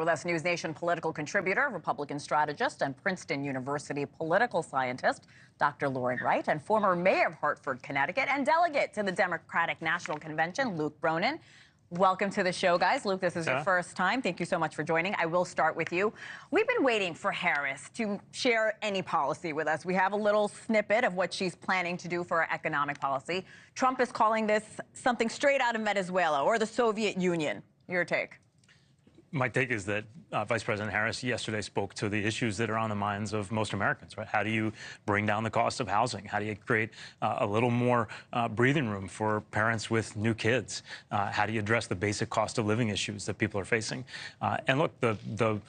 with us, NewsNation political contributor, Republican strategist, and Princeton University political scientist, Dr. Lauren Wright, and former mayor of Hartford, Connecticut, and delegate to the Democratic National Convention, Luke Bronin. Welcome to the show, guys. Luke, this is your first time. Thank you so much for joining. I will start with you. We've been waiting for Harris to share any policy with us. We have a little snippet of what she's planning to do for our economic policy. Trump is calling this something straight out of Venezuela or the Soviet Union. Your take? My take is that Vice President Harris yesterday spoke to the issues that are on the minds of most Americans, right? How do you bring down the cost of housing? How do you create a little more breathing room for parents with new kids? How do you address the basic cost of living issues that people are facing? And look, the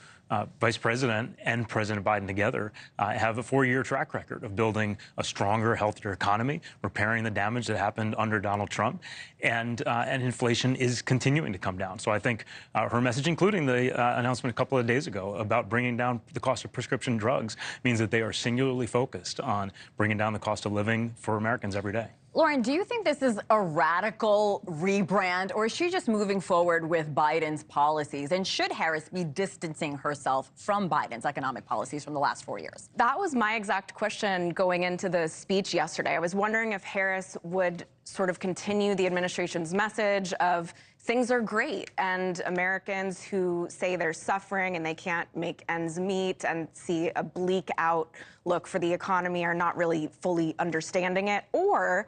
Vice President and President Biden together have a 4-year track record of building a stronger, healthier economy, repairing the damage that happened under Donald Trump, and inflation is continuing to come down. So I think her message, including the announcement a couple of days ago about bringing down the cost of prescription drugs, means that they are singularly focused on bringing down the cost of living for Americans every day. Lauren, do you think this is a radical rebrand, or is she just moving forward with Biden's policies? And should Harris be distancing herself from Biden's economic policies from the last 4 years? That was my exact question going into the speech yesterday. I was wondering if Harris would sort of continue the administration's message of things are great, and Americans who say they're suffering and they can't make ends meet and see a bleak outlook for the economy are not really fully understanding it, or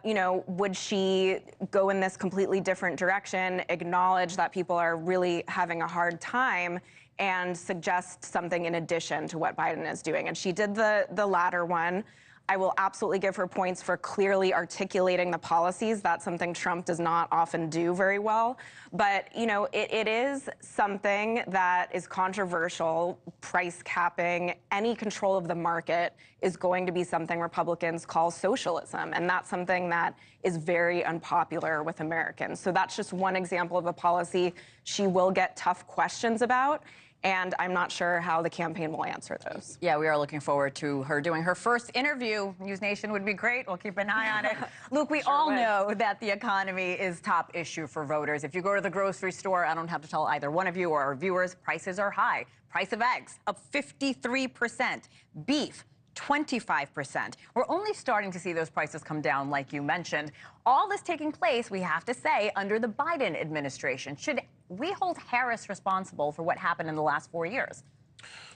would she go in this completely different direction, acknowledge that people are really having a hard time, and suggest something in addition to what Biden is doing? And she did the latter one. I will absolutely give her points for clearly articulating the policies. That's something Trump does not often do very well. But, it is something that is controversial. Price capping, any control of the market is going to be something Republicans call socialism. And that's something that is very unpopular with Americans. So that's just one example of a policy she will get tough questions about. And I'm not sure how the campaign will answer those. Yeah, we are looking forward to her doing her first interview. NewsNation would be great. We'll keep an eye on it. Luke, we all know that the economy is top issue for voters. If you go to the grocery store, I don't have to tell either one of you or our viewers, prices are high. Price of eggs up 53%. Beef 25%. We're only starting to see those prices come down, like you mentioned. All this taking place, we have to say, under the Biden administration. Should we hold Harris responsible for what happened in the last 4 years?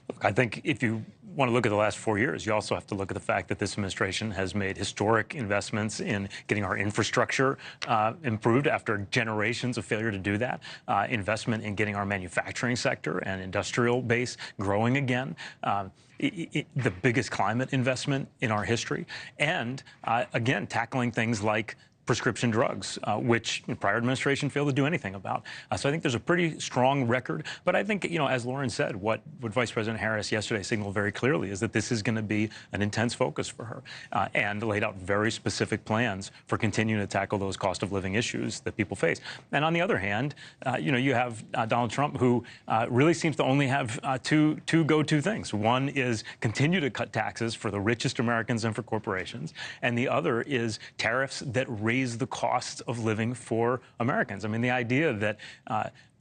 Look, I think if you want to look at the last 4 years, you also have to look at the fact that this administration has made historic investments in getting our infrastructure improved after generations of failure to do that, investment in getting our manufacturing sector and industrial base growing again, the biggest climate investment in our history, and again, tackling things like prescription drugs, which the prior administration failed to do anything about. So I think there's a pretty strong record. But I think, as Lauren said, what Vice President Harris yesterday signaled very clearly is that this is going to be an intense focus for her, and laid out very specific plans for continuing to tackle those cost of living issues that people face. And on the other hand, you have Donald Trump, who really seems to only have two go-to things. One is continue to cut taxes for the richest Americans and for corporations, and the other is tariffs that raise the cost of living for Americans. I mean, the idea that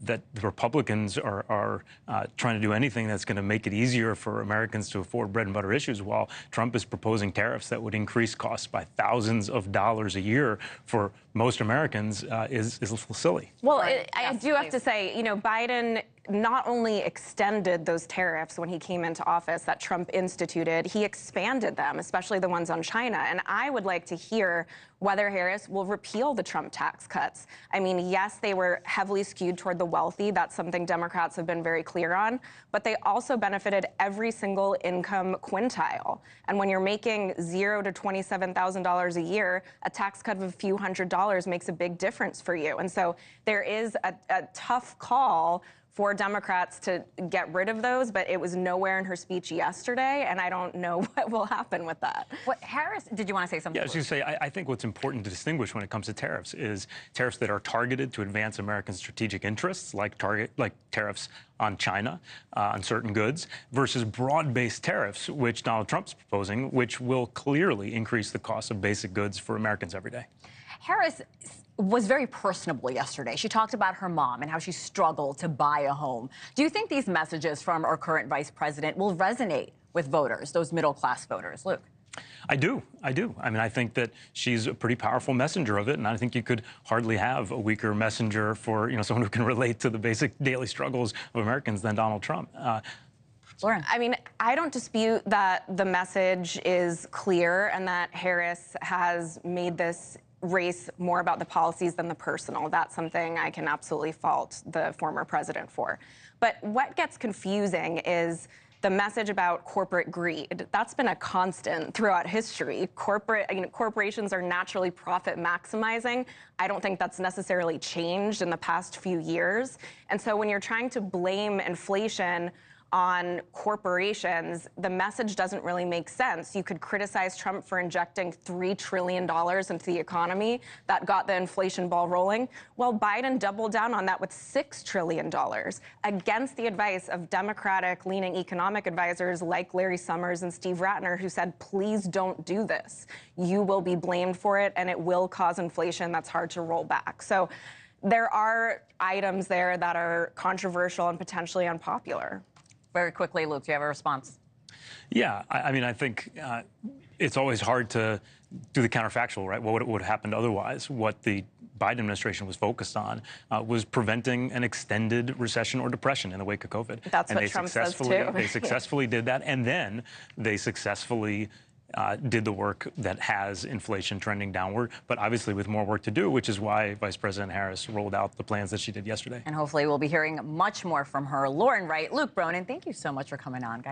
that the Republicans are trying to do anything that's going to make it easier for Americans to afford bread and butter issues, while Trump is proposing tariffs that would increase costs by thousands of dollars a year for most Americans, is a little silly. Well, I do have to say, Biden not only extended those tariffs when he came into office that Trump instituted, he expanded them, especially the ones on China. And I would like to hear whether Harris will repeal the Trump tax cuts. I mean, yes, they were heavily skewed toward the wealthy. That's something Democrats have been very clear on. But they also benefited every single income quintile. And when you're making $0 to $27,000 a year, a tax cut of a few $100s makes a big difference for you. And so there is a tough call for Democrats to get rid of those, but it was nowhere in her speech yesterday, and I don't know what will happen with that. What, Harris, did you want to say something? Yeah, I was going to say, I think what's important to distinguish when it comes to tariffs is tariffs that are targeted to advance American strategic interests, like tariffs on China, on certain goods, versus broad-based tariffs, which Donald Trump's proposing, which will clearly increase the cost of basic goods for Americans every day. Harris was very personable yesterday. She talked about her mom and how she struggled to buy a home. Do you think these messages from our current vice president will resonate with voters, those middle-class voters? Luke. I do. I mean, I think that she's a pretty powerful messenger of it, and I think you could hardly have a weaker messenger for, someone who can relate to the basic daily struggles of Americans than Donald Trump. Lauren. I mean, I don't dispute that the message is clear and that Harris has made this race more about the policies than the personal. That's something I can absolutely fault the former president for. But what gets confusing is the message about corporate greed. That's been a constant throughout history. Corporations are naturally profit maximizing. I don't think that's necessarily changed in the past few years. And so when you're trying to blame inflation on corporations, the message doesn't really make sense. You could criticize Trump for injecting $3 trillion into the economy. That got the inflation ball rolling. Well, Biden doubled down on that with $6 trillion against the advice of Democratic-leaning economic advisors like Larry Summers and Steve Ratner, who said, please don't do this. You will be blamed for it, and it will cause inflation that's hard to roll back. So there are items there that are controversial and potentially unpopular. Very quickly, Luke, do you have a response? Yeah, I mean, I think it's always hard to do the counterfactual, right? What would have happened otherwise? What the Biden administration was focused on was preventing an extended recession or depression in the wake of COVID. That's what Trump says, too. They successfully did that, and then they successfully did the work that has inflation trending downward, but obviously with more work to do, which is why Vice President Harris rolled out the plans that she did yesterday. And hopefully we'll be hearing much more from her. Lauren Wright, Luke Bronin, thank you so much for coming on, guys.